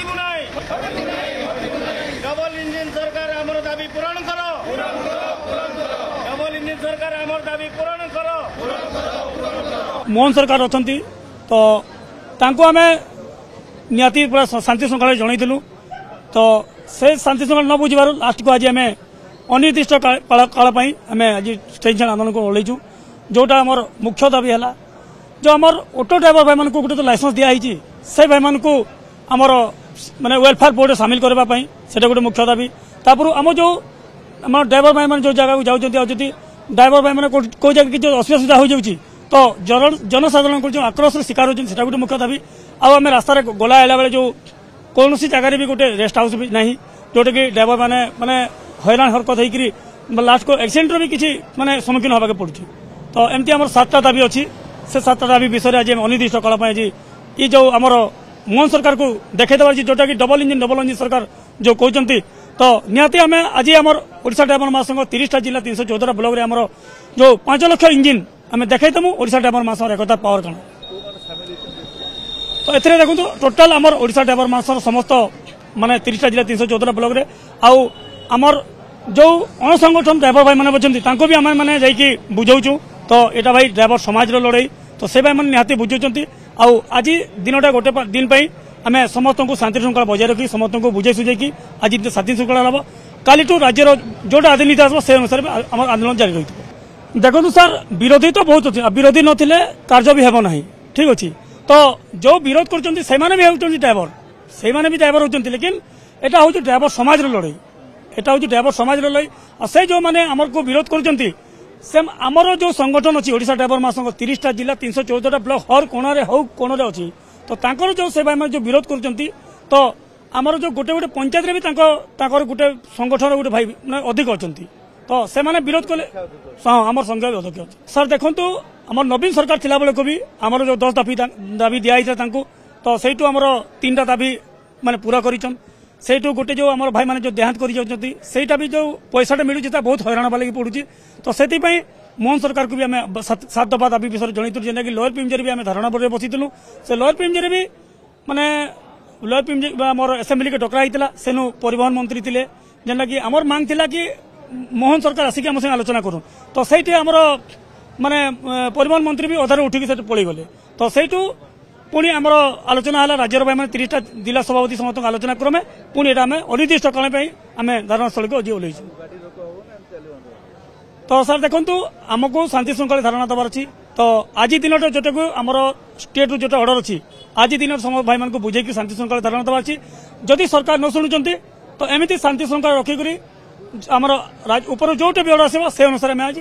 हटिबु नाही double engine सरकार हमर दाबी पूरण करो डबल इंजिन सरकार हमर दाबी पूरण करो मोहन सरकार अछंती तो तांको आमे नियाती पूरा शांति श्रृंखला जनइलु तो से शांति श्रृंखला न बुझिबार लास्ट को आज आम अनिर्दिष्ट काल आम आज स्टेशन आंदोलन को ओल्लैचु जोटा आमर मुख्य दाबी है जो आमर ऑटो ड्राइवर भाई मानक गोटे तो लाइसेंस दिखाई से भाई मानक आमर माने वेलफेयर बोर्ड सामिल करने से गोटे मुख्य दाबी तापर आम जो आम ड्राइवर भाई मैंने जो जगह जाऊँगी ड्राइवर भाई मैंने कौ जगह किसी असुविधा हो जाऊँगी तो जनसाधारण को जो आक्रोश शिकार होती है गोटे मुख्य दाबी आम रास्तार गला आला बेले जो कौन सी जगह भी गोटे रेस्ट हाउस भी ना जोटा कि ड्राइवर मैंने माने हैरान हरकत होकर लास्ट को एक्सीडेंट भी किसी माने सम्मुखीन होगा पड़ुଛି तो एमती आम 7टा दाबी अच्छी से 7टा दाबी विषय आज अनिर्दिष्ट काल आज ये जो आमर मोहन सरकार को देखा जोटा कि डबल इंजिन सरकार जो कहते तो निहाती आम आज आमर ओडिशा ड्राइवर महासंघ 30टा जिला 314 ब्लॉक रे आमर जो 5 लाख इंजिन आम देखाइतमु ओडिशा ड्राइवर महासंघ एकता पावर कण तो एथरे देखु टोटाल आमर ओडिशा ड्राइवर महासंघ समस्त माने 30टा जिला 314 ब्लॉक रे आउ आमर जो अणसंगठन ड्राइवर भाई मैंने बचती तांको भी आम मैंने जाइए बुझाऊँ तो यहाँ भाई ड्राइवर समाज लड़ाई तो से भाई मैंने निहाती बुझुंट आउ आज दिनटा गोटे दिन आम समस्त को शांति श्रृंखला बजाय रखी समस्त को बुझे सुझे आज शांति श्रृंखला हम काली राज्यर जोटा राजनीति आस से अनुसार आम आंदोलन जारी रही देखो सर विरोधी तो बहुत अच्छे विरोधी नथिले कार्य भी हेबो नहीं ठीक अच्छे तो जो विरोध करछन्ती सेमाने भी होउछन्ती ड्राइवर सेमाने भी ड्राइवर होउछन्ती लेकिन एटा होउछ ड्राइवर समाज लड़ाई एटा होउछ ड्राइवर समाज लड़ाई और से जो माने हमर को विरोध करछन्ती से आमर जो संगठन अच्छी ओडिशा ड्राइवर महासंघ 30टा जिला 314 ब्लॉक हर कोणारे हौ कोणारे अच्छी तो तांकर जो से भाई जो विरोध करछन्ती तो आमर जो गोटे गोटे पंचायत रे भी तांकर गोटे संगठन गोटे भाई माने अधिक अच्छन्ती तो से माने विरोध कले आमर संघ अध्यक्ष सर देखंतु आमर नवीन सरकार थिला बेले को भी आमर जो 10 दाबी दिया हिता तांको तो सेटू आमर 3टा दाबी माने पूरा करिचन सेटू गोटे जो आमर भाई माने जो देहांत करि जाउछन्ती सेटा भी जो पैसाटा मिलुछि ता बहुत हैरान वाली पड़ुछि तो सेति पई मोहन सरकार को भी आम 7 दफा दाबी विषय जणैतु जेना कि लोअर पिमजेरी भी आम धारणा पर बसितलु से लोअर पिमजेरी भी माने लोअर पिमजेरी आमर असेंबली के डकरा हितला सेनु परिवहन मंत्री थिले जेना कि आमर मांग थिला कि मोहन सरकार आसिक आम संगे आलोचना करूँ तो सही आमर माने परिवहन मंत्री भी अधार उठिक पलि गले तो सहीठू पुणी आमर आलोचना है राज्यर भाई 30टा जिला सभापति समस्त आलोचना क्रमे पुणी एटा आम अनिर्दिष्ट काल आम धारणस्थल को आज ओल्लैचु तो सर देखु आमको शांति श्रृंखला धारणा दबार अच्छी तो आज दिन जोटा को आमर स्टेट जो अर्डर अच्छी आज दिन समस्त भाई मान बुझे शांति श्रृंखला धारणा दबार अच्छी जदि सरकार न शुणुंट तो एमती शांति श्रृंखला रखिक आमर ऊपर जोटे भी अर्डर आस से अनुसार आज